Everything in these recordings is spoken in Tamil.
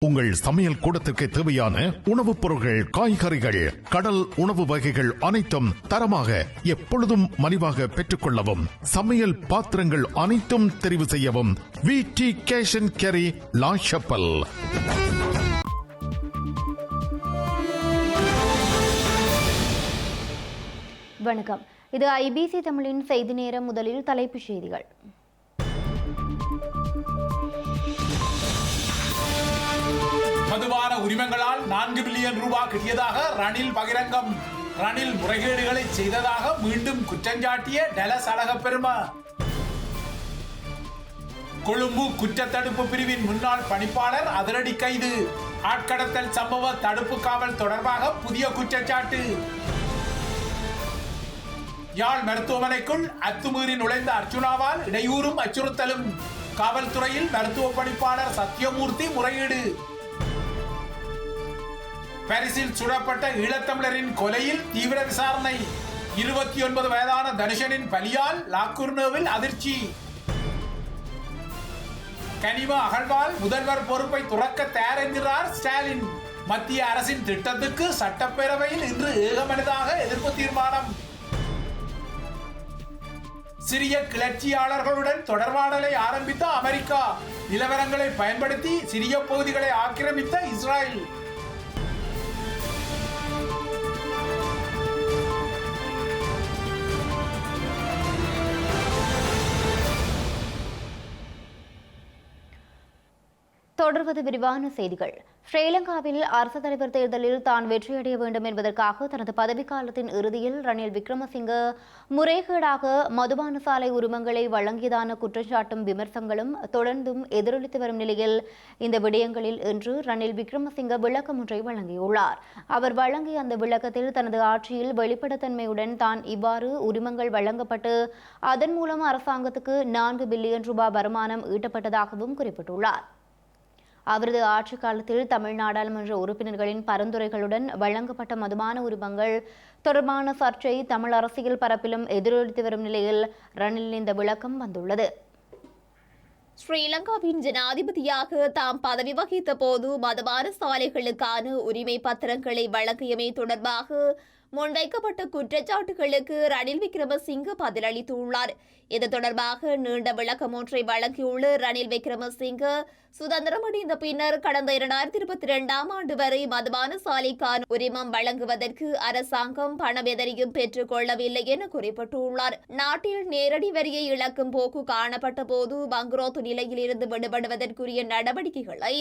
உங்கள் சமையல் கூடத்திற்கு தேவையான உணவுப் பொருட்கள், காய்கறிகள், கடல் உணவு வகைகள் அனைத்தும் தரமாக எப்பொழுதும் மலிவாக பெற்றுக் கொள்ளவும். சமையல் பாத்திரங்கள் அனைத்தும் தெரிவு செய்யவும். VT Cash and Carry, La Chapelle. வணக்கம். இது IBC தமிழின் செய்தி நேரம். முதலில் தலைப்புச் செய்திகள். மதுபான உரிமங்களால் 4 பில்லியன் ரூபாய் கிட்டியதாக ரணில் பகிரங்கம். ரணில் முறைகேடுகளை செய்ததாக மீண்டும் குற்றஞ்சாட்டிய டலஸ் அழகப்பெரும. கொழும்பு குற்றத்தடுப்பு பிரிவின் முன்னாள் பணிப்பாளர் அதிரடி கைது. ஆட்கடத்தல் சம்பவ தடுப்பு காவல் தொடர்பாக புதிய குற்றச்சாட்டு. யாழ் மருத்துவமனைக்குள் அத்துமீறி நுழைந்த அர்ச்சுனாவால் இடையூறும் அச்சுறுத்தலும். காவல்துறையில் மருத்துவ பணிப்பாளர் சத்தியமூர்த்தி முறையீடு. பாரிஸில் சுடப்பட்ட ஈழத்தமிழரின் கொலையில் தீவிர விசாரணை. 29 வயதான தனுஷனின் பலியால் லாக்குர்னோவில் அதிர்ச்சி. கனிம அகழ்வால் முதல்வர் பொறுப்பை துறக்க தயார் என்கிறார் ஸ்டாலின். மத்திய அரசின் திட்டத்துக்கு சட்டப்பேரவையில் இன்று ஏகமனதாக எதிர்ப்பு தீர்மானம். சிறிய கிளர்ச்சியாளர்களுடன் தொடர்பாடலை ஆரம்பித்த அமெரிக்கா. நிலவரங்களை பயன்படுத்தி சிறிய பகுதிகளை ஆக்கிரமித்த இஸ்ரேல். தொடர்வது விரிவான செய்திகள். ஸ்ரீலங்காவில் அரசு தலைவர் தேர்தலில் தான் வெற்றியடைய வேண்டும் என்பதற்காக தனது பதவிக்காலத்தின் இறுதியில் ரணில் விக்ரமசிங்க முறைகேடாக மதுபான சாலை உரிமங்களை வழங்கியதான குற்றச்சாட்டும் விமர்சனங்களும் தொடர்ந்தும் எதிரொலித்து வரும் நிலையில் இந்த விடயங்களில் இன்று ரணில் விக்ரமசிங்க விளக்கம் ஒன்றை வழங்கியுள்ளார். அவர் வழங்கிய அந்த விளக்கத்தில் தனது ஆட்சியில் வெளிப்படைத்தன்மையுடன் தான் இவ்வாறு உரிமங்கள் வழங்கப்பட்டு அதன் மூலம் அரசாங்கத்துக்கு 4 பில்லியன் ரூபாய் வருமானம் ஈட்டப்பட்டதாகவும் குறிப்பிட்டுள்ளார். அவரது ஆட்சி காலத்தில் தமிழ் நாடாளுமன்ற உறுப்பினர்களின் பரிந்துரைகளுடன் வழங்கப்பட்ட மதுபான உரிமங்கள் தொடர்பான சர்ச்சை தமிழ் அரசியல் பரப்பிலும் எதிரொலித்து வரும் நிலையில் ரணிலின் இந்த விளக்கம் வந்துள்ளது. ஸ்ரீலங்காவின் ஜனாதிபதியாக தாம் பதவி வகித்த போது மதுபான சாலைகளுக்கான உரிமை பத்திரங்களை வழங்கியமை தொடர்பாக முன்வைக்கப்பட்ட குற்றச்சாட்டுகளுக்கு ரணில் விக்ரமசிங்க பதிலளித்துள்ளார். இது தொடர்பாக நீண்ட விளக்கம் ஒன்றை வழங்கியுள்ள ரணில் விக்ரமசிங்க, சுதந்திரமடைந்த பின்னர் கடந்த 2022ஆம் ஆண்டு வரை மதுபான சாலைக்கான உரிமம் வழங்குவதற்கு அரசாங்கம் பணம் எதனையும் பெற்றுக் கொள்ளவில்லை என குறிப்பிட்டுள்ளார். நாட்டில் நேரடி வரியை இழக்கும் போக்கு காணப்பட்ட போது பங்குரோத்து நிலையில் இருந்து விடுபடுவதற்குரிய நடவடிக்கைகளை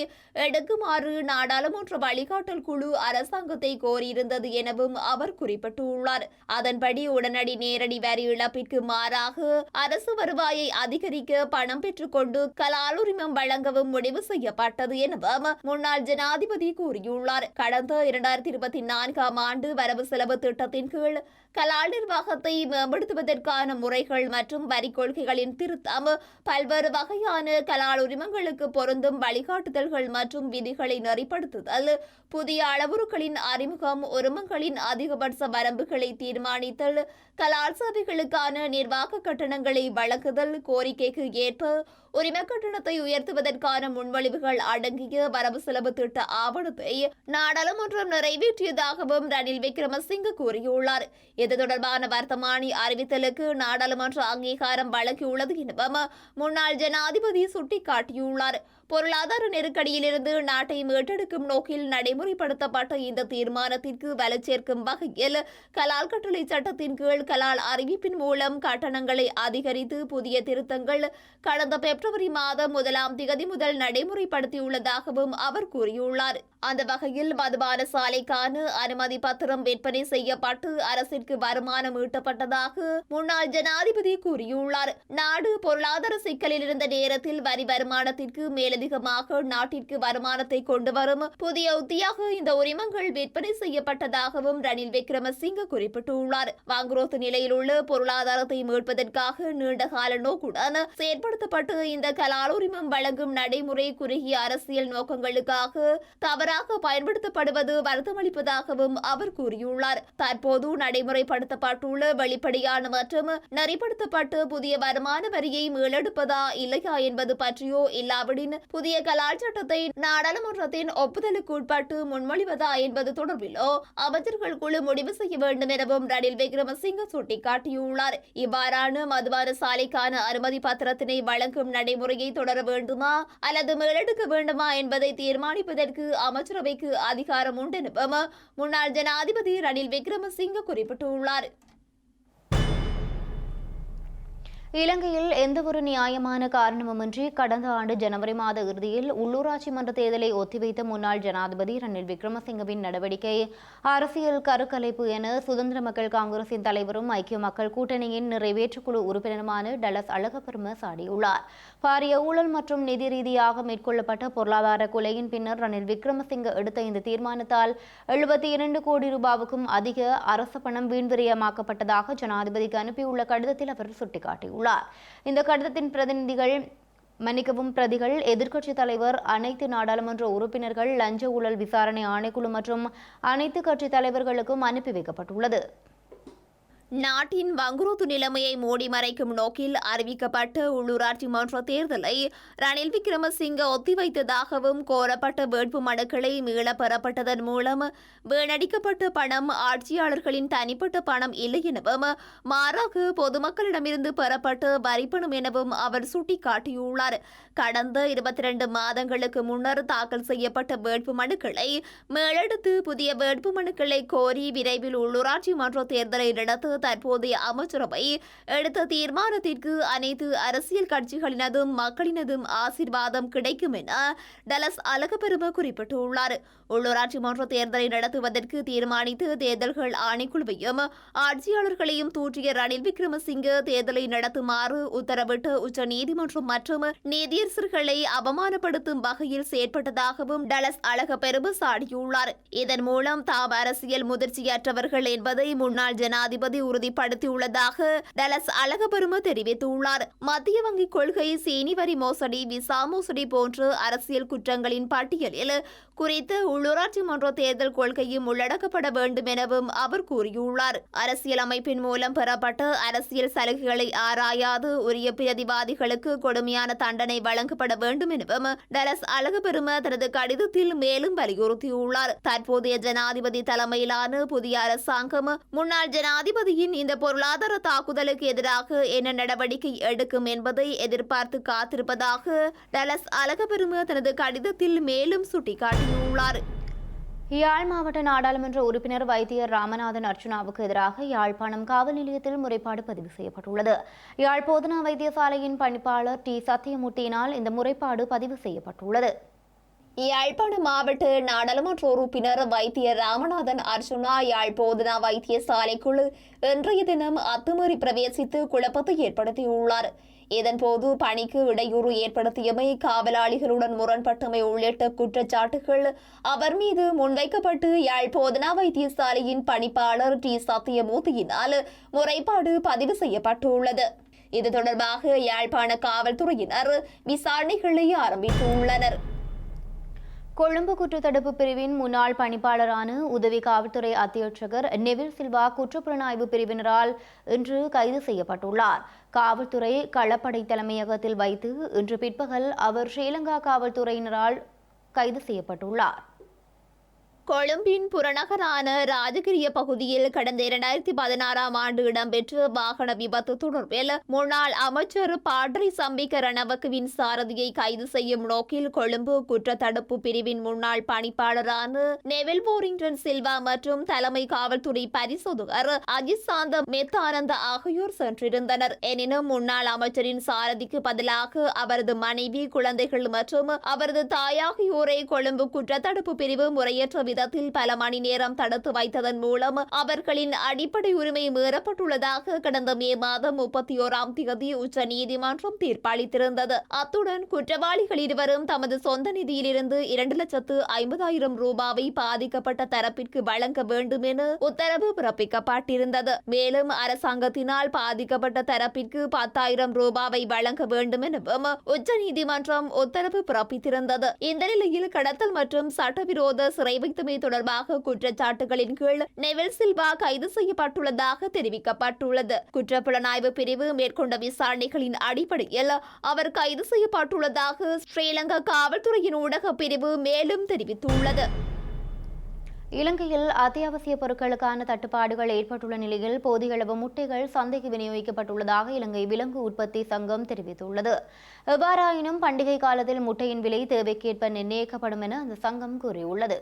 எடுக்குமாறு நாடாளுமன்ற வழிகாட்டல் குழு அரசாங்கத்தை கோரியிருந்தது எனவும் அவர் குறிப்பிட்டுள்ளார். அதன்படி உடனடி நேரடி வரி இழப்பிற்கு மாறாக அரசு வருவாயை அதிகரிக்க பணம் பெற்றுக்கொண்டு கலால் உரிமம் வழங்கவும் முடிவு செய்யப்பட்டது எனவும் முன்னாள் ஜனாதிபதி கூறியுள்ளார். கடந்த 2024ஆம் ஆண்டு வரவு செலவு திட்டத்தின் கீழ் கலால் நிர்வாகத்தை மேம்படுத்துவதற்கான முறைகள் மற்றும் வரி கொள்கைகளின் திருத்தம், பல்வேறு வகையான கலால் உரிமங்களுக்கு பொருந்தும் வழிகாட்டுதல்கள் மற்றும் விதிகளை நெறிப்படுத்துதல், புதிய அளவுருக்களின் அறிமுகம், உரிமங்களின் அதிகபட்ச வரம்புகளை தீர்மானித்தல், கலால் சேவைகளுக்கான நிர்வாக கட்டணங்களை வழங்குதல், கோரிக்கைக்கு ஏற்ப உரிம கட்டணத்தை உயர்த்துவதற்கான முன்மொழிவுகள் அடங்கிய வரவு செலவு திட்ட ஆவணத்தை நாடாளுமன்றம் நிறைவேற்றியதாகவும் ரணில் விக்ரமசிங்க கூறியுள்ளார். இது தொடர்பான வர்த்தமானி அறிவித்தலுக்கு நாடாளுமன்ற அங்கீகாரம் வழங்கியுள்ளது எனவும் முன்னாள் ஜனாதிபதி சுட்டிக்காட்டியுள்ளார். பொருளாதார நெருக்கடியிலிருந்து நாட்டை மீட்டெடுக்கும் நோக்கில் நடைமுறைப்படுத்தப்பட்ட இந்த தீர்மானத்திற்கு வலுச்சேர்க்கும் வகையில் கலால் கட்டளை சட்டத்தின் கீழ் கலால் அறிவிப்பின் மூலம் கட்டணங்களை அதிகரித்து புதிய திருத்தங்கள் கடந்த பிப்ரவரி மாதம் 1ஆம் தேதி முதல் நடைமுறைப்படுத்தியுள்ளதாகவும் அவர் கூறியுள்ளார். அந்த வகையில் மதுபான சாலைக்கான அனுமதி பத்திரம் விற்பனை செய்யப்பட்டு அரசிற்கு வருமானம் ஈட்டப்பட்டதாக முன்னாள் ஜனாதிபதி கூறியுள்ளார். நாடு பொருளாதார சிக்கலில் இருந்த நேரத்தில் வரி வருமானத்திற்கு மேலதிகமாக நாட்டிற்கு வருமானத்தை கொண்டு வரும் புதிய உத்தியாக இந்த உரிமங்கள் விற்பனை செய்யப்பட்டதாகவும் ரணில் விக்ரமசிங்க குறிப்பிட்டுள்ளார். வாங்குரோத்து நிலையில் உள்ள பொருளாதாரத்தை மீட்பதற்காக நீண்டகால நோக்குடன் செயற்படுத்தப்பட்டு இந்த கலால் உரிமம் வழங்கும் நடைமுறை குறுகிய அரசியல் நோக்கங்களுக்காக தவறாக முறையாக பயன்படுத்தப்படுவது வருத்தமளிப்பதாகவும் அவர் கூறியுள்ளார். தற்போது நடைமுறைப்படுத்தப்பட்டுள்ள வெளிப்படையான மற்றும் நெறிப்படுத்தப்பட்டு புதிய வருமான வரியை மீளெடுப்பதா இல்லையா என்பது பற்றியோ இல்லாவிடின் புதிய கலால் சட்டத்தை நாடாளுமன்றத்தின் ஒப்புதலுக்கு உட்பட்டு முன்மொழிவதா என்பது தொடர்பிலோ அமைச்சர்கள் குழு முடிவு செய்ய வேண்டும் எனவும் ரணில் விக்ரமசிங்க சுட்டிக்காட்டியுள்ளார். இவ்வாறான மதுபான சாலைக்கான அனுமதி பத்திரத்தினை வழங்கும் நடைமுறையை தொடர வேண்டுமா அல்லது மேலெடுக்க வேண்டுமா என்பதை தீர்மானிப்பதற்கு அமைச்சரவைக்கு அதிகாரம் உண்டு எனவும் முன்னாள் ஜனாதிபதி ரணில் விக்ரமசிங்க குறிப்பிட்டுள்ளார். இலங்கையில் எந்தவொரு நியாயமான காரணமுமின்றி கடந்த ஆண்டு ஜனவரி மாத இறுதியில் உள்ளூராட்சி மன்ற தேர்தலை ஒத்திவைத்த முன்னாள் ஜனாதிபதி ரணில் விக்ரமசிங்கவின் நடவடிக்கை அரசியல் கருக்கலைப்பு என சுதந்திர மக்கள் காங்கிரசின் தலைவரும் ஐக்கிய மக்கள் கூட்டணியின் நிறைவேற்றுக்குழு உறுப்பினருமான டலஸ் அழகப்பெரும சாடியுள்ளார். பாரிய ஊழல் மற்றும் நிதி ரீதியாக மேற்கொள்ளப்பட்ட பொருளாதார கொலையின் பின்னர் ரணில் விக்ரமசிங்க எடுத்த இந்த தீர்மானத்தால் 72 கோடி ரூபாவுக்கும் அதிக அரசு பணம் வீண்விரயமாக்கப்பட்டதாக ஜனாதிபதிக்கு அனுப்பியுள்ள கடிதத்தில் அவர் சுட்டிக்காட்டியுள்ளார். இந்த கடிதத்தின் பிரதிகள் எதிர்க்கட்சித் தலைவர், அனைத்து நாடாளுமன்ற உறுப்பினர்கள், லஞ்ச ஊழல் விசாரணை ஆணைக்குழு மற்றும் அனைத்து கட்சி தலைவர்களுக்கும் அனுப்பி வைக்கப்பட்டுள்ளது. நாட்டின் வங்குரோத்து நிலைமையை மூடி மறைக்கும் நோக்கில் அறிவிக்கப்பட்ட உள்ளூராட்சி மன்ற தேர்தலை ரணில் விக்ரமசிங்க ஒத்திவைத்ததாகவும் கோரப்பட்ட வேட்பு மனுக்களை மீள பெறப்பட்டதன் மூலம் வீணடிக்கப்பட்ட பணம் ஆட்சியாளர்களின் தனிப்பட்ட பணம் இல்லை எனவும் மாறாக பொதுமக்களிடமிருந்து பெறப்பட்ட வரிப்பணம் எனவும் அவர் சுட்டிக்காட்டியுள்ளார். கடந்த 22 மாதங்களுக்கு முன்னர் தாக்கல் செய்யப்பட்ட வேட்பு மனுக்களை மேலெடுத்து புதிய வேட்பு மனுக்களை கோரி விரைவில் உள்ளூராட்சி மன்ற தேர்தலை நடத்த தற்போதைய அமைச்சரவை எடுத்த தீர்மானத்திற்கு அனைத்து அரசியல் கட்சிகளினதும் மக்களினதும் ஆசீர்வாதம் கிடைக்கும் என டலஸ் அழகப்பெரும குறிப்பிட்டுள்ளார். உள்ளூராட்சி மன்ற தேர்தலை நடத்துவதற்கு தீர்மானித்து தேர்தல்கள் ஆணைக்குழுவையும் ஆட்சியாளர்களையும் தூற்றிய ரணில் விக்ரமசிங்க தேர்தலை நடத்துமாறு உத்தரவிட்டு உச்சநீதிமன்றம் மற்றும் நீதியரசர்களை அவமானப்படுத்தும் வகையில் செயற்பட்டதாகவும் டலஸ் அழகப்பெரும சாடியுள்ளார். இதன் மூலம் தாம் அரசியல் முதிர்ச்சியற்றவர்கள் என்பதை முன்னாள் ஜனாதிபதி உறுதிப்படுத்தியுள்ளதாக டலஸ் அழகப்பெரும தெரிவித்துள்ளார். மத்திய வங்கி கொள்கை, சீனி வரி மோசடி, விசா மோசடி போன்ற அரசியல் குற்றங்களின் பட்டியலில் குறித்த உள்ளூராட்சி மன்ற தேர்தல் கொள்கையும் உள்ளடக்கப்பட வேண்டும் எனவும் அவர் கூறியுள்ளார். அரசியல் அமைப்பின் மூலம் பெறப்பட்ட அரசியல் சலுகைகளை ஆராயாது உரிய பிரதிவாதிகளுக்கு கொடுமையான தண்டனை வழங்கப்பட வேண்டும் எனவும் டலஸ் அழகப்பெரும தனது கடிதத்தில் மேலும் வலியுறுத்தியுள்ளார். தற்போதைய ஜனாதிபதி தலைமையிலான புதிய அரசாங்கம் முன்னாள் ஜனாதிபதியின் இந்த பொருளாதார தாக்குதலுக்கு எதிராக என்ன நடவடிக்கை எடுக்கும் என்பதை எதிர்பார்த்து காத்திருப்பதாக டலஸ் அழகப்பெரும தனது கடிதத்தில் மேலும் சுட்டிக்காட்டியுள்ளார். யாழ் மாவட்ட நாடாளுமன்ற உறுப்பினர் வைத்தியர் ராமநாதன் அர்ச்சுனாவுக்கு எதிராக யாழ்ப்பாணம் காவல் நிலையத்தில் முறைப்பாடு பதிவு செய்யப்பட்டுள்ளது. யாழ் போதனா வைத்தியசாலையின் பணிப்பாளர் டி சத்தியமூர்த்தியினால் இந்த முறைப்பாடு பதிவு செய்யப்பட்டுள்ளது. யாழ்ப்பாணம் மாவட்ட நாடாளுமன்ற உறுப்பினர் வைத்தியர் ராமநாதன் அர்ச்சுனா யாழ் போதனா வைத்தியசாலைக்குள் இன்றைய தினம் அத்துமீறி பிரவேசித்து குழப்பத்தை ஏற்படுத்தியுள்ளார். இதன்போது பணிக்கு இடையூறு ஏற்படுத்தியமை, காவலாளிகளுடன் முரண்பட்டமை உள்ளிட்ட குற்றச்சாட்டுகள் அவர் மீது முன்வைக்கப்பட்டு யாழ் போதனா வைத்தியசாலையின் பணிப்பாளர் டி சத்தியமூர்த்தியினால் முறைப்பாடு பதிவு செய்யப்பட்டுள்ளது. இது தொடர்பாக யாழ்ப்பாண காவல்துறையினர் விசாரணைகளை ஆரம்பித்துள்ளனர். கொழும்பு குற்றத்தடுப்பு பிரிவின் முன்னாள் பணிப்பாளரான உதவி காவல்துறை அத்தியட்சகர் நெவில் சில்வா குற்றப்புலனாய்வு பிரிவினரால் இன்று கைது செய்யப்பட்டுள்ளார். காவல்துறை களப்படை தலைமையகத்தில் வைத்து இன்று பிற்பகல் அவர் ஸ்ரீலங்கா காவல்துறையினரால் கைது செய்யப்பட்டுள்ளார். கொழும்பின் புறநகரான ராஜகிரிய பகுதியில் கடந்த 2016ஆம் ஆண்டு இடம்பெற்ற வாகன விபத்து தொடர்பில் முன்னாள் அமைச்சர் பாட்ரி சம்பிக்க ரணவக்கவின் சாரதியை கைது செய்யும் நோக்கில் கொழும்பு குற்றத்தடுப்பு பிரிவின் முன்னாள் பணிப்பாளரான நெவில் போரிங்டன் சில்வா மற்றும் தலைமை காவல்துறை பரிசோதகர் அஜித் சாந்த மெத்தானந்த ஆகியோர் சென்றிருந்தனர். எனினும் முன்னாள் அமைச்சரின் சாரதிக்கு பதிலாக அவரது மனைவி, குழந்தைகள் மற்றும் அவரது தாயாகியோரை கொழும்பு குற்றத்தடுப்பு பிரிவு முறையற்ற விதத்தில் பல மணி நேரம் தடுத்து வைத்ததன் மூலம் அவர்களின் அடிப்படை உரிமை மீறப்பட்டுள்ளதாக கடந்த மே மாதம் 31ஆம் தேதி உச்ச நீதிமன்றம் தீர்ப்பளித்திருந்தது. அத்துடன் குற்றவாளிகள் இருவரும் தமது சொந்த நிதியிலிருந்து 2,50,000 ரூபாவை பாதிக்கப்பட்ட தரப்பிற்கு வழங்க வேண்டும் என உத்தரவு பிறப்பிக்கப்பட்டிருந்தது. மேலும் அரசாங்கத்தினால் பாதிக்கப்பட்ட தரப்பிற்கு 10,000 ரூபாவை வழங்க வேண்டும் எனவும் உச்சநீதிமன்றம் உத்தரவு பிறப்பித்திருந்தது. இந்த நிலையில் கடத்தல் மற்றும் சட்டவிரோத சிறை வைத்தமை தொடர்பாக குற்றச்சாட்டுகளின் கீழ் நெவில் சில்வா கைது செய்யப்பட்டுள்ளதாக தெரிவிக்கப்பட்டுள்ளது. குற்றப்புலனாய்வு பிரிவு மேற்கொண்ட விசாரணைகளின் அடிப்படையில் அவர் கைது செய்யப்பட்டுள்ளதாக ஸ்ரீலங்கா காவல்துறையின் ஊடக பிரிவு மேலும் தெரிவித்துள்ளது. இலங்கையில் அத்தியாவசிய பொருட்களுக்கான தட்டுப்பாடுகள் ஏற்பட்டுள்ள நிலையில் போதிய அளவு முட்டைகள் சந்தைக்கு விநியோகிக்கப்பட்டுள்ளதாக இலங்கை விலங்கு உற்பத்தி சங்கம் தெரிவித்துள்ளது. எவ்வாறாயினும் பண்டிகை காலத்தில் முட்டையின் விலை தேவைக்கேற்ப நிர்ணயிக்கப்படும் என அந்த சங்கம் கூறியுள்ளது.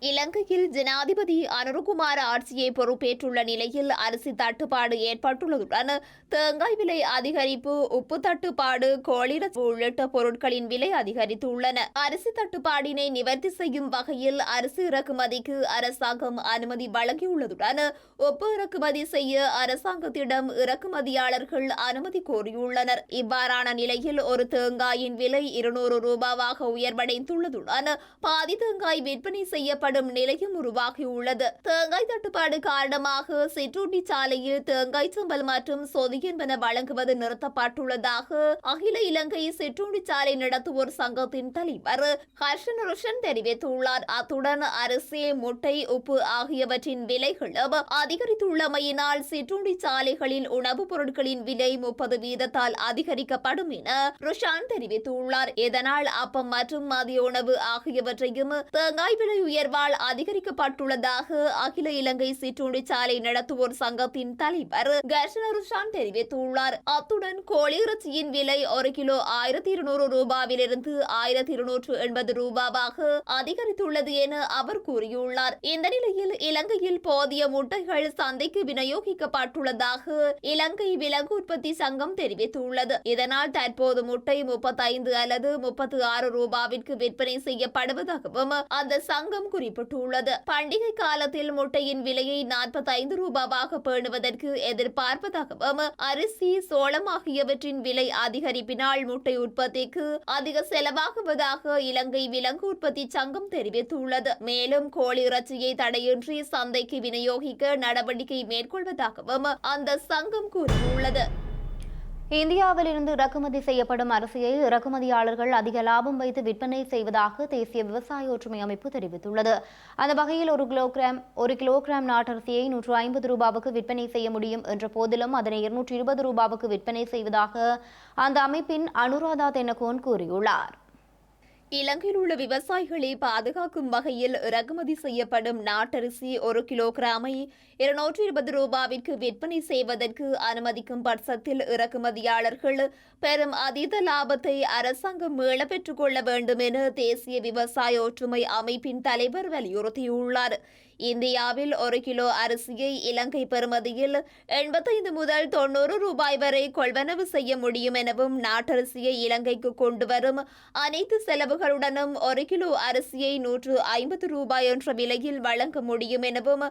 இலங்கையில் ஜனாதிபதி அனுரகுமார ஆட்சியை பொறுப்பேற்றுள்ள நிலையில் அரிசி தட்டுப்பாடு ஏற்பட்டுள்ளதுடன் தேங்காய் விலை அதிகரிப்பு, உப்பு தட்டுப்பாடு, கோழியிறச்சி உள்ளிட்ட பொருட்களின் விலை அதிகரித்துள்ளன. அரிசி தட்டுப்பாடினை நிவர்த்தி செய்யும் வகையில் அரிசி இறக்குமதிக்கு அரசாங்கம் அனுமதி வழங்கியுள்ளதுடன் உப்பு இறக்குமதி செய்ய அரசாங்கத்திடம் இறக்குமதியாளர்கள் அனுமதி கோரியுள்ளனர். இவ்வாறான நிலையில் ஒரு தேங்காயின் விலை 200 ரூபாவாக உயர்வடைந்துள்ளதுடன் பாதி தேங்காய் விற்பனை செய்யப்படும் நிலையும் உருவாகியுள்ளது. தேங்காய் தட்டுப்பாடு காரணமாக சிற்றூட்டி சாலையில் தேங்காய் சம்பல் மற்றும் சொதி என்பன வழங்குவது நிறுத்தப்பட்டுள்ளதாக அகில இலங்கை சிற்றூட்டி சாலை நடத்துவோர் சங்கத்தின் தலைவர் ஹர்ஷன் ருஷன் தெரிவித்துள்ளார். அத்துடன் அரிசி, முட்டை, உப்பு ஆகியவற்றின் விலைகளும் அதிகரித்துள்ளமையினால் சிற்றூட்டி சாலைகளில் உணவுப் பொருட்களின் விலை 30% அதிகரிக்கப்படும் என ருஷான் தெரிவித்துள்ளார். இதனால் அப்பம் மற்றும் மதிய உணவு ஆகியவற்றையும் தேங்காய் விலை உயர்வால் அதிகரிக்கப்பட்டுள்ளதாக அகில இலங்கை சிற்றுண்டி சாலை நடத்துவோர் சங்கத்தின் தலைவர் கர்ஷன் ருஷான் தெரிவித்துள்ளார். அத்துடன் கோழி இறைச்சியின் விலை 1 கிலோ 1,200 ரூபாவிலிருந்து 1,280 ரூபாவாக அதிகரித்துள்ளது என அவர் கூறியுள்ளார். இந்த நிலையில் இலங்கையில் போதிய முட்டைகள் சந்தைக்கு விநியோகிக்கப்பட்டுள்ளதாக இலங்கை விலங்கு உற்பத்தி சங்கம் தெரிவித்துள்ளது. இதனால் தற்போது முட்டை 35 அல்லது 36 ரூபாவிற்கு விற்பனை செய்யப்படுவதாகவும் அந்த சங்கம் குறிப்பிட்டுள்ளது. பண்டிகை காலத்தில் முட்டையின் விலையை 45 ரூபாவாக பேணுவதற்கு எதிர்பார்ப்பதாகவும் அரிசி, சோளம் ஆகியவற்றின் விலை அதிகரிப்பினால் முட்டை உற்பத்திக்கு அதிக செலவாகுவதாக இலங்கை விலங்கு உற்பத்தி சங்கம் தெரிவித்துள்ளது. மேலும் கோழி இறைச்சியை தடையின்றி சந்தைக்கு விநியோகிக்க நடவடிக்கை மேற்கொள்வதாகவும் அந்த சங்கம் கூறியுள்ளது. இந்தியாவில் இருந்து இறக்குமதி செய்யப்படும் அரிசியை இறக்குமதியாளர்கள் அதிக லாபம் வைத்து விற்பனை செய்வதாக தேசிய விவசாய ஒற்றுமை அமைப்பு தெரிவித்துள்ளது. அந்த வகையில் ஒரு கிலோகிராம் நாட்டரிசியை 150 ரூபாவுக்கு விற்பனை செய்ய முடியும் என்ற போதிலும் அதனை 220 ரூபாவுக்கு விற்பனை செய்வதாக அந்த அமைப்பின் அனுராதா தென்னகோன் கூறியுள்ளார். இலங்கையில் உள்ள விவசாயிகளை பாதுகாக்கும் வகையில் இறக்குமதி செய்யப்படும் நாட்டரிசி 1 கிலோகிராமை 220 ரூபாவிற்கு விற்பனை செய்வதற்கு அனுமதிக்கும் பட்சத்தில் இறக்குமதியாளர்கள் பெரும் அதீத லாபத்தை அரசாங்கம் மீள பெற்றுக் கொள்ள வேண்டும் என தேசிய விவசாய ஒற்றுமை அமைப்பின் தலைவர் வலியுறுத்தியுள்ளார். இந்தியாவில் 1 கிலோ அரிசியை இலங்கை பெறுமதியில் 85 முதல் 90 ரூபாய் வரை கொள்வனவு செய்ய முடியும் எனவும் நாட்டரிசியை இலங்கைக்கு கொண்டு வரும் அனைத்து செலவுகளுடனும் 1 கிலோ அரிசியை 150 ரூபாய் என்ற விலையில் வழங்க முடியும் எனவும்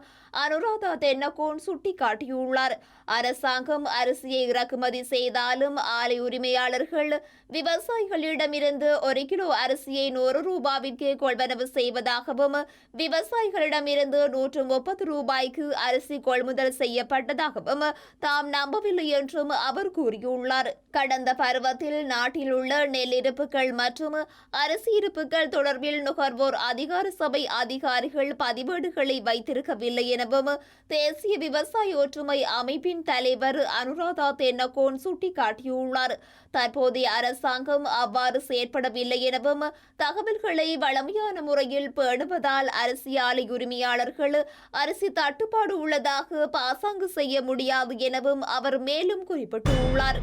அனுராதா தென்னகோன் சுட்டிக்காட்டியுள்ளார். அரசாங்கம் அரிசியை இறக்குமதி செய்தாலும் ஆலை உரிமையாளர்கள் விவசாயிகளிடமிருந்து 1 கிலோ அரிசியை 100 ரூபாவிற்கே கொள்வனவு செய்வதாகவும் விவசாயிகளிடமிருந்து 130 ரூபாய்க்கு அரிசி கொள்முதல் செய்யப்பட்டதாகவும் தாம் நம்பவில்லை என்றும் அவர் கூறியுள்ளார். கடந்த பருவத்தில் நாட்டில் உள்ள நெல் இருப்புகள் மற்றும் அரிசி இருப்புகள் தொடர்பில் நுகர்வோர் அதிகார சபை அதிகாரிகள் பதிவேடுகளை வைத்திருக்கவில்லை எனவும் தேசிய விவசாய ஒற்றுமை அமைப்பின் தலைவர் அனுராதா தென்னகோன் சுட்டிக்காட்டியுள்ளார். தற்போதைய அரசாங்கம் அவ்வாறு செயற்படவில்லை எனவும் தகவல்களை வழமையான முறையில் பேணுவதால் அரிசி ஆலை உரிமையாளர்கள் அரிசி தட்டுப்பாடு உள்ளதாக பாசாங்கு செய்ய முடியாது எனவும் அவர் மேலும் குறிப்பிட்டுள்ளார்.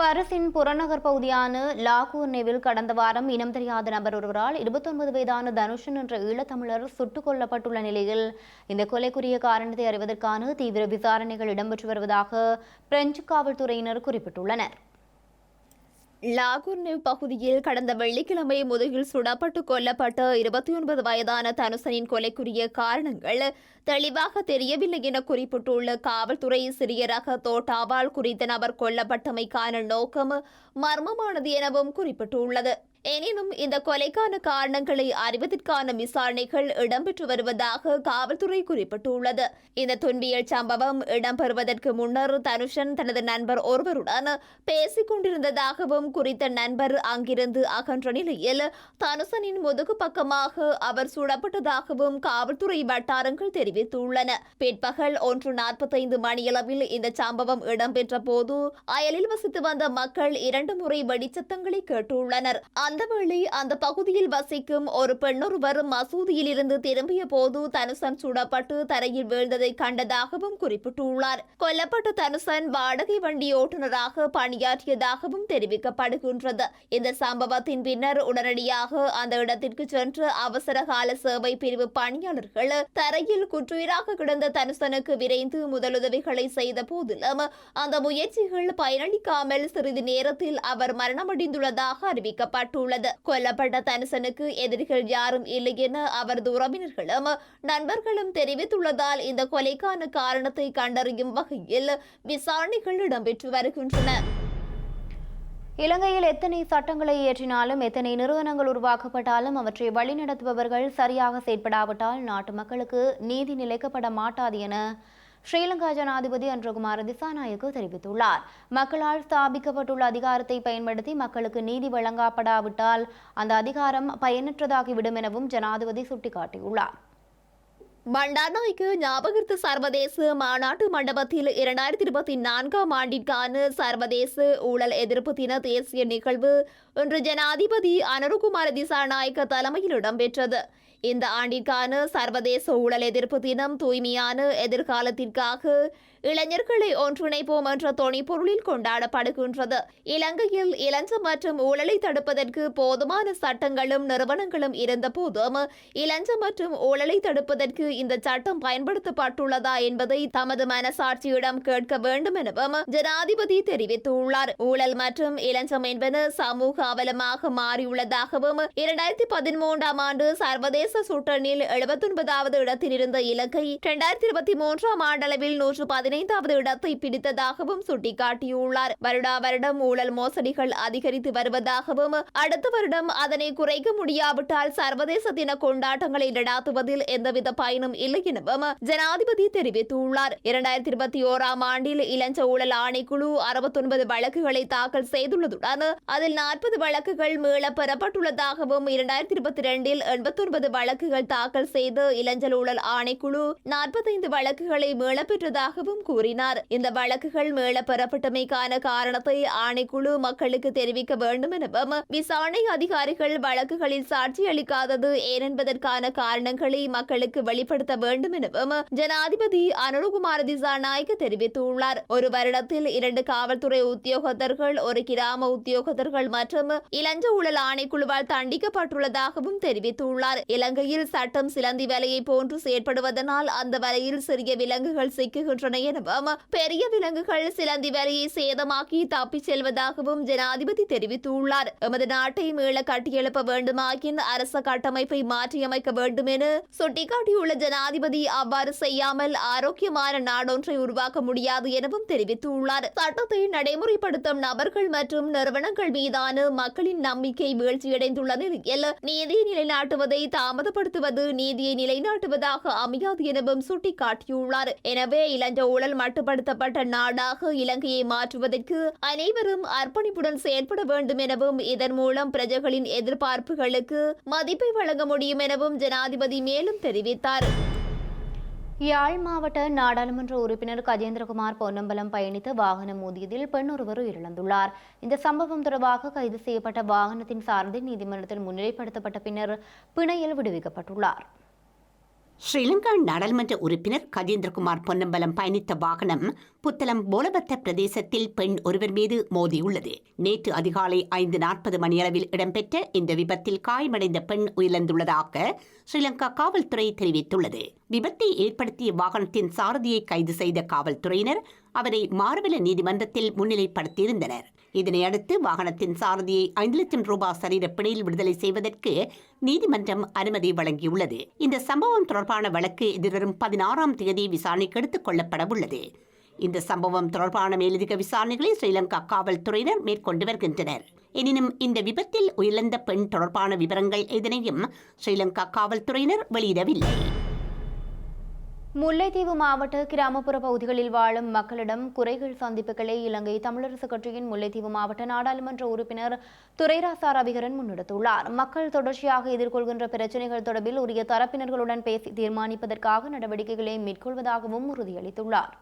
பாரிஸின் புறநகர் பகுதியான லாகூர்னேவில் கடந்த வாரம் இனம் தெரியாத நபர் ஒருவரால் 29 வயதான தனுஷன் என்ற ஈழத்தமிழர் சுட்டுக் கொல்லப்பட்டுள்ள நிலையில் இந்த கொலைக்குரிய காரணத்தை அறிவதற்கான தீவிர விசாரணைகள் இடம்பெற்று வருவதாக பிரெஞ்சு காவல்துறையினர் குறிப்பிட்டுள்ளனர். லாகுர்னிவ் பகுதியில் கடந்த வெள்ளிக்கிழமை முதுகில் சுடப்பட்டு கொல்லப்பட்ட 29 வயதான தனுசனின் கொலைக்குரிய காரணங்கள் தெளிவாக தெரியவில்லை என குறிப்பிட்டுள்ள காவல்துறை சிறிய ரக தோட்டாவால் குறித்த நபர் கொல்லப்பட்டமைக்கான நோக்கம் மர்மமானது எனவும் குறிப்பிட்டுள்ளது. எனினும் இந்த கொலைக்கான காரணங்களை அறிவதற்கான விசாரணைகள் இடம்பெற்று வருவதாக காவல்துறை குறிப்பிட்டுள்ளது. இந்த துன்பியல் சம்பவம் இடம்பெறுவதற்கு முன்னர் தனுஷன் தனது நண்பர் ஒருவருடன் பேசிக் கொண்டிருந்ததாகவும் குறித்த நண்பர் அங்கிருந்து அகன்ற நிலையில் தனுஷனின் முதுகு பக்கமாக அவர் சுடப்பட்டதாகவும் காவல்துறை வட்டாரங்கள் தெரிவித்துள்ளன. பிற்பகல் 1:45 மணியளவில் இந்த சம்பவம் இடம்பெற்ற போது அயலில் வசித்து வந்த மக்கள் 2 முறை வெடிச்சத்தங்களை கேட்டுள்ளனர். அந்தவேளை அந்த பகுதியில் வசிக்கும் ஒரு பெண்ணொருவர் மசூதியில் இருந்து திரும்பிய போது தனுசன் சுடப்பட்டு தரையில் வீழ்ந்ததை கண்டதாகவும் குறிப்பிட்டுள்ளார். கொல்லப்பட்ட தனுசன் வாடகை வண்டி ஓட்டுநராக பணியாற்றியதாகவும் தெரிவிக்கப்படுகின்றது. இந்த சம்பவத்தின் பின்னர் உடனடியாக அந்த இடத்திற்கு சென்று அவசர கால சேவை பிரிவு பணியாளர்கள் தரையில் குற்றுயிராக கிடந்த தனுசனுக்கு விரைந்து முதலுதவிகளை செய்த போதிலும் அந்த முயற்சிகள் பயனளிக்காமல் சிறிது நேரத்தில் அவர் மரணமடைந்துள்ளதாக அறிவிக்கப்பட்டுள்ளது. கொல்லப்பட்ட தனுசனுக்கு எதிரிகள் யாரும் இல்லை என அவரது உறவினர்களும் நண்பர்களும் தெரிவித்துள்ளதால் இந்த கொலைக்கான காரணத்தை கண்டறியும் வகையில் விசாரணைகள் இடம்பெற்று வருகின்றன. இலங்கையில் எத்தனை சட்டங்களை இயற்றினாலும் எத்தனை நிறுவனங்கள் உருவாக்கப்பட்டாலும் அவற்றை வழிநடத்துபவர்கள் சரியாக செயற்படாவிட்டால் நாட்டு மக்களுக்கு நீதி நிலைக்கப்பட மாட்டாது என ஸ்ரீலங்கா ஜனாதிபதி அன்றகுமார திசாநாயக்க தெரிவித்துள்ளார். மக்களால் ஸ்தாபிக்கப்பட்டுள்ள அதிகாரத்தை பயன்படுத்தி மக்களுக்கு நீதி வழங்கப்படாவிட்டால் அந்த அதிகாரம் பயனற்றதாகிவிடும் எனவும் ஜனாதிபதி சுட்டிக்காட்டியுள்ளார். பண்டார்நாயக்க ஞாபகார்த்த சர்வதேச மாநாட்டு மண்டபத்தில் 2024ஆம் ஆண்டிற்கான சர்வதேச ஊழல் எதிர்ப்பு தின தேசிய நிகழ்வு இன்று ஜனாதிபதி அனுரகுமார திசாநாயக்க தலைமையில் இடம்பெற்றது. இந்த ஆண்டிற்கான சர்வதேச ஊழல் எதிர்ப்பு தினம் தூய்மையான எதிர்காலத்திற்காக இளைஞர்களை ஒன்றிணைப்போம் என்ற தொனிப்பொருளில் கொண்டாடப்படுகின்றது. இலங்கையில் இளஞ்சம் மற்றும் ஊழலை தடுப்பதற்கு போதுமான சட்டங்களும் நிறுவனங்களும் இருந்த போதும் இளஞ்சம் மற்றும் ஊழலை தடுப்பதற்கு இந்த சட்டம் பயன்படுத்தப்பட்டுள்ளதா என்பதை தமது மனசாட்சியிடம் கேட்க வேண்டும் எனவும் ஜனாதிபதி தெரிவித்துள்ளார். ஊழல் மற்றும் இளஞ்சம் என்பன சமூக அவலமாக மாறியுள்ளதாகவும் 2013ஆம் ஆண்டு சர்வதேச சுட்டனில் 79வது இடத்தில் இருந்த இலங்கை 2023ஆம் ஆண்டளவில் 115வது இடத்தை பிடித்ததாகவும் சுட்டிக்காட்டியுள்ளார். வருடா வருடம் ஊழல் மோசடிகள் அதிகரித்து வருவதாகவும் அடுத்த வருடம் அதனை குறைக்க முடியாவிட்டால் சர்வதேச தின கொண்டாட்டங்களை நடாத்துவதில் எந்தவித பயனும் இல்லை எனவும் ஜனாதிபதி தெரிவித்துள்ளார். 2021ஆம் ஆண்டில் இளஞ்ச ஊழல் ஆணைக்குழு 69 வழக்குகளை தாக்கல் செய்துள்ளதுடன் அதில் 40 வழக்குகள் மீளப் பெறப்பட்டுள்ளதாகவும் 2022இல் 89 வழக்குகள் தாக்கல் செய்து இளஞ்சல் ஊழல் ஆணைக்குழு 45 வழக்குகளை மீளப் பெற்றதாகவும் கூறினார். இந்த வழக்குகள் மீளப் பெறப்பட்டமைக்கான காரணத்தை ஆணைக்குழு மக்களுக்கு தெரிவிக்க வேண்டும் எனவும் விசாரணை அதிகாரிகள் வழக்குகளில் சாட்சி அளிக்காதது ஏனென்பதற்கான காரணங்களை மக்களுக்கு வெளிப்படுத்த வேண்டும் எனவும் ஜனாதிபதி அனுரகுமார திசாநாயக்க தெரிவித்துள்ளார். ஒரு வருடத்தில் 2 காவல்துறை உத்தியோகத்தர்கள், 1 கிராம உத்தியோகத்தர்கள் மற்றும் இளஞ்ச ஊழல் ஆணைக்குழுவால் தண்டிக்கப்பட்டுள்ளதாகவும் தெரிவித்துள்ளார். இலங்கையில் சட்டம் சிலந்தி வலையை போன்று செயற்படுவதனால் அந்த வலையில் சிறிய விலங்குகள் சிக்குகின்றன எனவும் பெரிய விலங்குகள் சிலந்தி வலையை சேதமாக்கி தப்பிச் செல்வதாகவும் ஜனாதிபதி தெரிவித்துள்ளார். எமது நாட்டை மீள கட்டியெழுப்ப வேண்டுமாயின் அரச கட்டமைப்பை மாற்றியமைக்க வேண்டும் என சுட்டிக்காட்டியுள்ள ஜனாதிபதி அவ்வாறு செய்யாமல் ஆரோக்கியமான நாடொன்றை உருவாக்க முடியாது எனவும் தெரிவித்துள்ளார். சட்டத்தை நடைமுறைப்படுத்தும் நபர்கள் மற்றும் நிறுவனங்கள் மீதான மக்களின் நம்பிக்கை வீழ்ச்சியடைந்துள்ள நிலையில் நீதியை நிலைநாட்டுவதை தாமதப்படுத்துவது நீதியை நிலைநாட்டுவதாக அமையாது எனவும் சுட்டிக்காட்டியுள்ளார். எனவே இளஞ்ச ஊழல் மட்டுப்படுத்தப்பட்ட நாடாக இலங்கையை மாற்றுவதற்கு அனைவரும் அர்ப்பணிப்புடன் செயற்பட வேண்டும் எனவும் இதன் மூலம் பிரஜைகளின் எதிர்பார்ப்புகளுக்கு மதிப்பை வழங்க முடியும் எனவும் ஜனாதிபதி மேலும் தெரிவித்தார். யாழ் மாவட்ட நாடாளுமன்ற உறுப்பினர் கஜேந்திரகுமார் பொன்னம்பலம் பயணித்த வாகனம் மோதியதில் பெண் ஒருவர் உயிரிழந்துள்ளார். இந்த சம்பவம் தொடர்பாக கைது செய்யப்பட்ட வாகனத்தின் சாரதி நீதிமன்றத்தில் முன்னிலைப்படுத்தப்பட்ட பின்னர் பிணையில் விடுவிக்கப்பட்டுள்ளார். ஸ்ரீலங்கா நாடாளுமன்ற உறுப்பினர் கஜேந்திரகுமார் பொன்னம்பலம் பயணித்த வாகனம் புத்தளம் போலபத்த பிரதேசத்தில் பெண் ஒருவர் மீது மோதியுள்ளது. நேற்று அதிகாலை 5:40 மணியளவில் இடம்பெற்ற இந்த விபத்தில் காயமடைந்த பெண் உயிரிழந்துள்ளதாக ஸ்ரீலங்கா காவல்துறை தெரிவித்துள்ளது. விபத்தை ஏற்படுத்திய வாகனத்தின் சாரதியை கைது செய்த காவல்துறையினர் அவரை மாரவில நீதிமன்றத்தில் முன்னிலைப்படுத்தியிருந்தனர். இதனை அடுத்து வாகனத்தின் சாரதியை 5 லட்சம் ரூபாய் சரீர பிணையில் விடுதலை செய்வதற்கு நீதிமன்றம் அனுமதி வழங்கியுள்ளது. இந்த சம்பவம் தொடர்பான வழக்கு எதிர்வரும் 16ஆம் தேதி விசாரணைக்கு எடுத்துக் கொள்ளப்பட உள்ளது. இந்த சம்பவம் தொடர்பான மேலதிக விசாரணைகளை ஸ்ரீலங்கா காவல்துறையினர் மேற்கொண்டு வருகின்றனர். எனினும் இந்த விபத்தில் உயிரிழந்த பெண் தொடர்பான விவரங்கள் எதனையும் ஸ்ரீலங்கா காவல்துறையினர் வெளியிடவில்லை. முல்லைத்தீவு மாவட்ட கிராமப்புற பகுதிகளில் வாழும் மக்களிடம் குறைகள் சந்திப்புகளை இலங்கை தமிழரசு கட்சியின் முல்லைத்தீவு மாவட்ட நாடாளுமன்ற உறுப்பினர் துரைராசா ரவிகரன் முன்னெடுத்துள்ளார். மக்கள் தொடர்ச்சியாக எதிர்கொள்கின்ற பிரச்சினைகள் தொடர்பில் உரிய தரப்பினர்களுடன் பேசி தீர்மானிப்பதற்காக நடவடிக்கைகளை மேற்கொள்வதாகவும் உறுதியளித்துள்ளார்.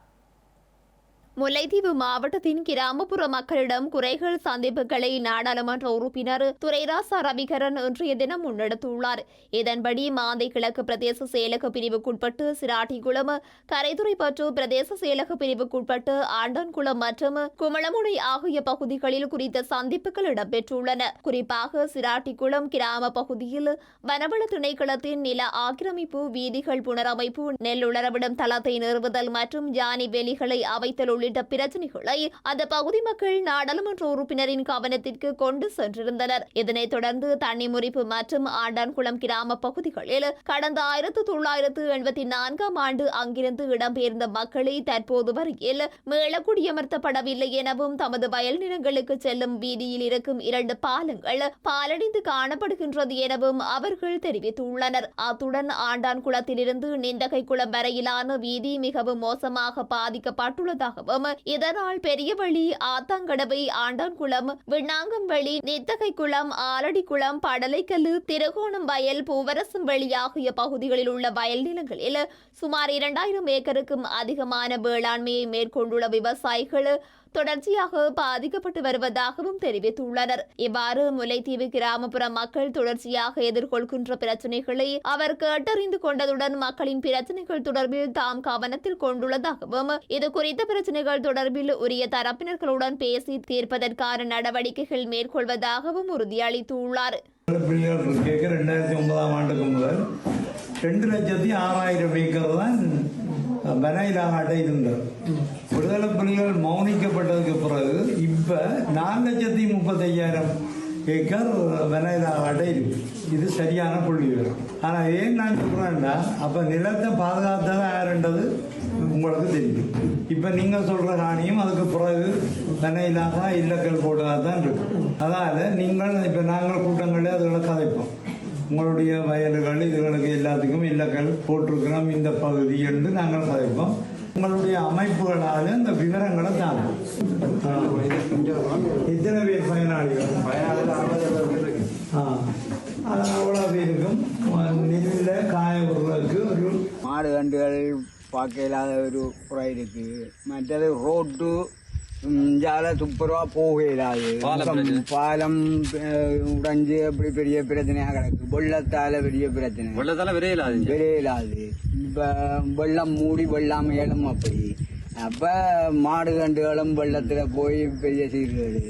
முல்லைத்தீவு மாவட்டத்தின் கிராமப்புற மக்களிடம் குறைகள் சந்திப்புகளை நாடாளுமன்ற உறுப்பினர் துரைராசா ரவிகரன் இன்றைய தினம் முன்னெடுத்துள்ளார். இதன்படி மாந்தை கிழக்கு பிரதேச செயலக பிரிவுக்குட்பட்டு சிராட்டிக்குளம், கரைதுறைப்பற்று பிரதேச செயலக பிரிவுக்குட்பட்டு ஆண்டான்குளம் மற்றும் குமளமுனை ஆகிய பகுதிகளில் குறித்த சந்திப்புகள் இடம்பெற்றுள்ளன. குறிப்பாக சிராட்டிக்குளம் கிராம பகுதியில் வனவள திணைக்களத்தின் நில ஆக்கிரமிப்பு, வீதிகள் புனரமைப்பு, நெல் உலரவிடும் தளத்தை நிறுவுதல் மற்றும் ஜானி வேலிகளை அமைத்தல் உள்ளிட்ட பிரச்சனைகளை அந்த பகுதி மக்கள் நாடாளுமன்ற உறுப்பினரின் கவனத்திற்கு கொண்டு சென்றிருந்தனர். இதனைத் தொடர்ந்து தண்ணி முறிப்பு மற்றும் ஆண்டான்குளம் கிராம பகுதிகளில் கடந்த 1984ஆம் ஆண்டு அங்கிருந்து இடம்பெயர்ந்த மக்களை தற்போது வரையில் மீளக்குடியமர்த்தப்படவில்லை எனவும் தமது வயல் நிலங்களுக்கு செல்லும் வீதியில் இருக்கும் 2 பாலங்கள் பாலடைந்து காணப்படுகின்றது எனவும் அவர்கள் தெரிவித்துள்ளனர். அத்துடன் ஆண்டான்குளத்திலிருந்து நிந்தகை குளம் வரையிலான வீதி மிகவும் மோசமாக பாதிக்கப்பட்டுள்ளதாகவும் இதனால் பெரிய வழி, ஆத்தாங்கடவை, ஆண்டான்குளம், விண்ணாங்கம்வெளி, நித்தகைக்குளம், ஆலடிக்குளம், படலைக்கல்லு, திருகோணம் வயல், பூவரசம்பள்ளி ஆகிய பகுதிகளில் உள்ள வயல் நிலங்களில் சுமார் 2000 ஏக்கருக்கும் அதிகமான வேளாண்மையை மேற்கொண்டுள்ள விவசாயிகள் தொடர்ச்சியாக பாதிக்கப்பட்டு வருவதாகவும் தெரிவித்துள்ளனர். இவ்வாறு முல்லைத்தீவு கிராமப்புற மக்கள் தொடர்ச்சியாக எதிர்கொள்கின்ற பிரச்சனைகளை அவர் கேட்டறிந்து கொண்டதுடன் மக்களின் பிரச்சனைகள் தொடர்பில் தாம் கவனத்தில் கொண்டுள்ளதாகவும் இது குறித்த பிரச்சனைகள் தொடர்பில் உரிய தரப்பினர்களுடன் பேசி தீர்ப்பதற்கான நடவடிக்கைகள் மேற்கொள்வதாகவும் உறுதியளித்துள்ளார். 2009ஆம் ஆண்டுக்கு முதல் 2,06,000 ஏக்கர் தான் வனையிலாக இருந்தது. விடுதலை புலிகள் மௌனிக்கப்பட்டதுக்கு பிறகு இப்ப 4,35,000 ஏக்கர் வனையிலாக இருக்கு. இது சரியான புள்ளி விவரம். ஆனா ஏன் நான் சொல்றேன்னா, அப்ப நிலத்தை பாதுகாத்தது யாருன்றது உங்களுக்கு தெரியும். இப்ப நீங்க சொல்ற காணியும் அதுக்கு பிறகு வனையிலாக இல்லக்கல் போட்டதான் இருக்கு. அதாவது நீங்கள் இப்ப நாங்கள் கூட்டங்களே அதுகளை கதைப்போம். உங்களுடைய வயல்கள் இதுகளுக்கு எல்லாத்துக்கும் இல்லக்கல் போட்டிருக்கிறோம் இந்த பகுதி என்று நாங்கள் கதைப்போம். உங்களுடைய அமைப்புகளால் இந்த விவரங்களை தாங்கும். எத்தனை பேர் பயனாளிகள்? அவ்வளோ பேருக்கும் நெல்ல காய விடுறதுக்கு ஒரு மாடு கண்டுகள் பார்க்க இல்லாத ஒரு குறை இருக்கு. மற்றது ரோட்டு ஜால துப்புரவா போக இல்லாது, பாலம் உடைஞ்சு அப்படி பெரிய பிரச்சனையா கிடக்கு. வெள்ளத்தால பெரிய பிரச்சனை, வெள்ளத்தால விரையிலாது. இப்ப வெள்ளம் மூடி வெள்ளாம ஏழும் அப்படி. அப்ப மாடு கண்டுகளும் வெள்ளத்துல போய் பெரிய சீர்கேடு.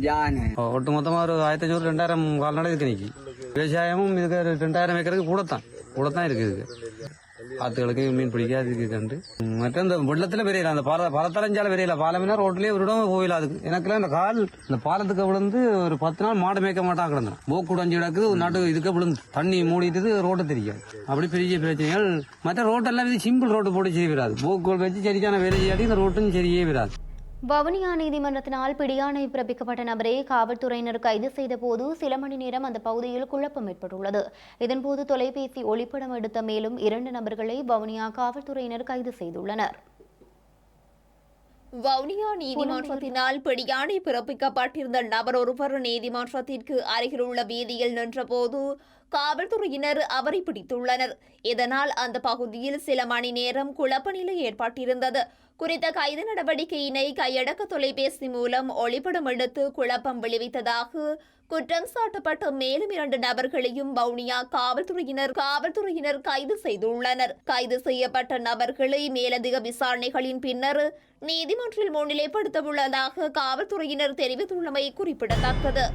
யானை ஒட்டு மொத்தமா ஒரு 1500-2000 கால்நடை இருக்கு. இன்னைக்கு விவசாயமும் இதுக்கு 2000 ஏக்கருக்கு கூடத்தான் இருக்குது. ஆத்துகளுக்கு மீன் பிடிக்காது கண்டு மற்ற இந்த வெள்ளத்துல பெரியல அந்த பலத்தலைஞ்சால பெரியல பாலமினா ரோட்லயே ஒரு இடம் கோயில். அதுக்கு எனக்குலாம் இந்த பாலத்துக்கு விழுந்து ஒரு 10 நாள் மாடு மேய்க்க மாட்டான் கிடந்தேன். போக்கு உடஞ்சி கிடக்குது நாட்டு இதுக்கு விழுந்து தண்ணி மூடிட்டு ரோட்டை தெரியும். அப்படி பெரிய பிரச்சனைகள். மற்ற ரோட்டெல்லாம் இது சிம்பிள் ரோட்டு போட்டு சரி வராது. போக்குகள் வச்சு சரியான வேலை செய்யாடி இந்த ரோட்டும் சரியே வராது. வவுனியா நீதிமன்றத்தினால் பிடியாணை பிறப்பிக்கப்பட்ட நபரை காவல்துறையினர் கைது செய்த போது சில மணி நேரம் அந்த பகுதியில் குழப்பம் ஏற்பட்டுள்ளது. இதன்போது தொலைபேசி ஒளிப்படம் எடுத்த மேலும் 2 நபர்களை வவுனியா காவல்துறையினர் கைது செய்துள்ளனர். வவுனியா நீதிமன்றத்தினால் பிடியாணை பிறப்பிக்கப்பட்டிருந்த நபர் ஒருவர் நீதிமன்றத்திற்கு அருகில் உள்ள வீதியில் நின்றபோது காவல்துறையினர் அவரை பிடித்துள்ளனர். இதனால் அந்த பகுதியில் சில மணி நேரம் குழப்ப நிலை ஏற்பட்டிருந்தது. குறித்த கைது நடவடிக்கையினை கையடக்க தொலைபேசி மூலம் ஒளிப்படம் எடுத்து குழப்பம் விளைவித்ததாக குற்றம் சாட்டப்பட்ட மேலும் 2 நபர்களையும் வவுனியா காவல்துறையினர் கைது செய்துள்ளனர். கைது செய்யப்பட்ட நபர்களை மேலதிக விசாரணைகளின் பின்னர் நீதிமன்றில் முன்னிலைப்படுத்த உள்ளதாக காவல்துறையினர் தெரிவித்துள்ளமை குறிப்பிடத்தக்கது.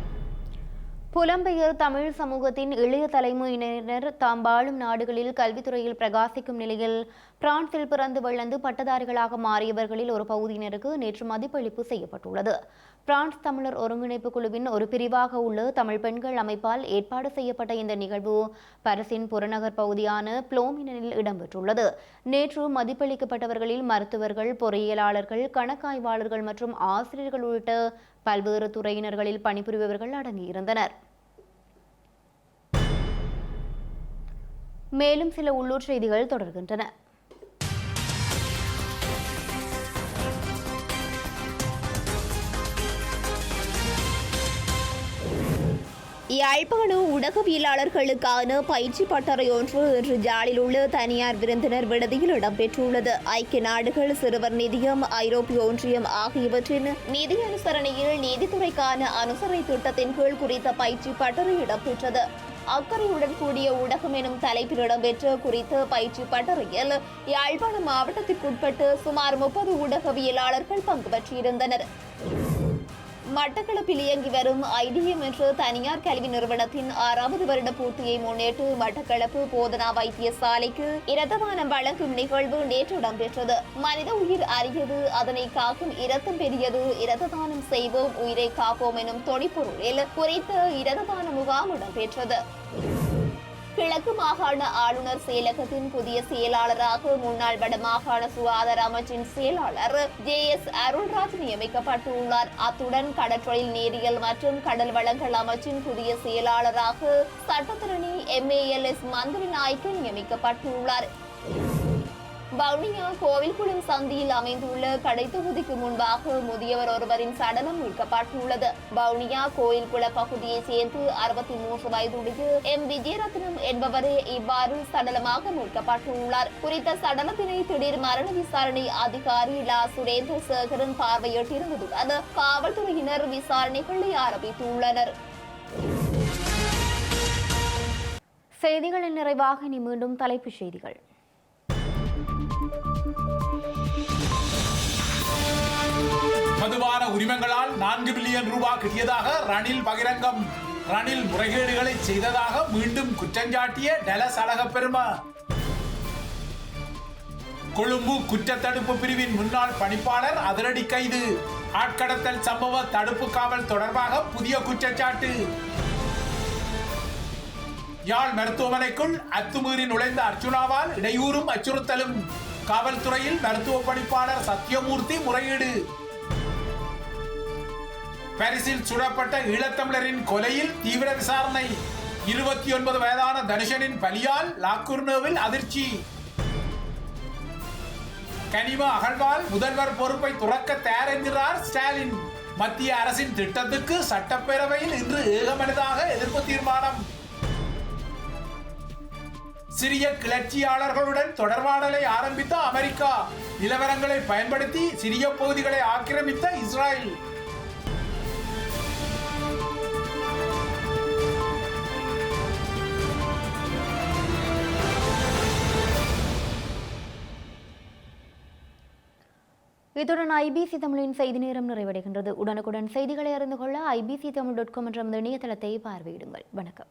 புலம்பெயர் தமிழ் சமூகத்தின் இளைய தலைமுறையினர் தாம் வாழும் நாடுகளில் கல்வித்துறையில் பிரகாசிக்கும் நிலையில் பிரான்சில் பிறந்து வளர்ந்து பட்டதாரிகளாக மாறியவர்களில் ஒரு பகுதியினருக்கு நேற்று மதிப்பளிப்பு செய்யப்பட்டுள்ளது. பிரான்ஸ் தமிழர் ஒருங்கிணைப்பு குழுவின் ஒரு பிரிவாக உள்ள தமிழ் பெண்கள் அமைப்பால் ஏற்பாடு செய்யப்பட்ட இந்த நிகழ்வு பாரிஸின் புறநகர் பகுதியான புளோமினனில் இடம்பெற்றுள்ளது. நேற்று மதிப்பளிக்கப்பட்டவர்களில் மருத்துவர்கள், பொறியியலாளர்கள், கணக்காய்வாளர்கள் மற்றும் ஆசிரியர்கள் உள்ளிட்ட பல்வேறு துறையினர்களில் பணிபுரிபவர்கள் அடங்கியிருந்தனர். மேலும் சில உள்ளூர் செய்திகள் தொடர்கின்றன. யாழ்ப்பாண ஊடகவியலாளர்களுக்கான பயிற்சி பட்டறை ஒன்று இன்று ஜாலில் உள்ள தனியார் விருந்தினர் விடுதியில் இடம்பெற்றுள்ளது. ஐக்கிய நாடுகள், சிறுவர் நிதியம், ஐரோப்பிய ஒன்றியம் ஆகியவற்றின் நிதி அனுசரணையில் நீதித்துறைக்கான அனுசரணை திட்டத்தின் கீழ் குறித்த பயிற்சி பட்டறை இடம்பெற்றது. அக்கறையுடன் கூடிய ஊடகம் எனும் தலைப்பில் இடம்பெற்ற குறித்த பயிற்சி பட்டறையில் யாழ்ப்பாணம் மாவட்டத்திற்குட்பட்டு சுமார் 30 ஊடகவியலாளர்கள் பங்கு பெற்றிருந்தனர். மட்டக்களப்பில் இயங்கி வரும் ஐடிஎம் என்ற தனியார் கல்வி நிறுவனத்தின் 6வது வருட பூர்த்தியை முன்னிட்டு மட்டக்களப்பு போதனா வைத்தியசாலைக்கு இரத்ததானம் வழங்கும் நிகழ்வு நேற்று இடம்பெற்றது. மனித உயிர் அரியது, அதனை காக்கும் இரத்தம் பெரியது, இரத்த தானம் செய்வோம், உயிரை காப்போம் எனும் தொனிப்பொருளில் குறித்த இரத்ததான முகாம் இடம்பெற்றது. கிழக்கு மாகாண ஆளுநர் செயலகத்தின் புதிய செயலாளராக முன்னாள் வடமாகாண சுகாதார அமைச்சின் செயலாளர் JS அருள்ராஜ் நியமிக்கப்பட்டுள்ளார். அத்துடன் கடற்றொழில் நீரியல் மற்றும் கடல் வளங்கள் அமைச்சின் புதிய செயலாளராக சட்டத்திரணி MALS மந்திரி நாய்க்கு நியமிக்கப்பட்டுள்ளார். வவுனியா கோவில்குளம் சந்தியில் அமைந்துள்ள கடை தொகுதிக்கு முன்பாக முதியவர் ஒருவரின் சடலம் மீட்கப்பட்டுள்ளது. வவுனியா கோயில்குள பகுதியைச் சேர்ந்து 63 வயதுடைய விஜயரத்னம் என்பவரே இவ்வாறு சடலமாக மீட்கப்பட்டுள்ளார். குறித்த சடலத்தினை திடீர் மரண விசாரணை அதிகாரி லா சுரேந்திர சேகரன் பார்வையிட்டிருந்ததுடன் காவல்துறையினர் விசாரணைகளை ஆரம்பித்துள்ளனர். செய்திகளின் நிறைவாக இனி மீண்டும் தலைப்புச் செய்திகள். மதுபான உரிமங்களால் 4 பில்லியன் ரூபாய் கிட்டியதாக ரணில் பகிரங்கம். ரணில் முறைகேடுகளை செய்ததாக மீண்டும் குற்றஞ்சாட்டிய டலஸ் அழகப்பெரும. கொழும்பு குற்றத்தடுப்பு பிரிவின் முன்னாள் பணிப்பாளர் அதிரடி கைது. ஆட்கடத்தல் சம்பவ தடுப்பு காவல் தொடர்பாக புதிய குற்றச்சாட்டு. யாழ் மருத்துவமனைக்குள் அத்துமீறி நுழைந்த அர்ச்சுனாவால் இடையூறும் அச்சுறுத்தலும். காவல்துறையில் மருத்துவ பணிப்பாளர் சத்யமூர்த்தி முறையீடு. பாரிஸில் சுடப்பட்ட ஈழத்தமிழரின் கொலையில் தீவிர விசாரணை. 29 வயதான தனுஷனின் பலியால் லாக்குர்னோவில் அதிர்ச்சி. கனிம அகழ்வால் முதல்வர் பொறுப்பை துறக்க தயார் என்கிறார் ஸ்டாலின். மத்திய அரசின் திட்டத்துக்கு சட்டப்பேரவையில் இன்று ஏகமனதாக எதிர்ப்பு தீர்மானம். சிரிய கிளர்ச்சியாளர்களுடன் தொடர்பாடலை ஆரம்பித்த அமெரிக்கா. நிலவரங்களை பயன்படுத்தி சிரிய பகுதிகளை ஆக்கிரமித்த இஸ்ரேல். இத்துடன் IBC தமிழின் செய்தி நேரம் நிறைவடைகின்றது. உடனுக்குடன் செய்திகளை அறிந்து கொள்ள ibctamil.com என்ற இணையதளத்தை பார்வையிடுங்கள். வணக்கம்.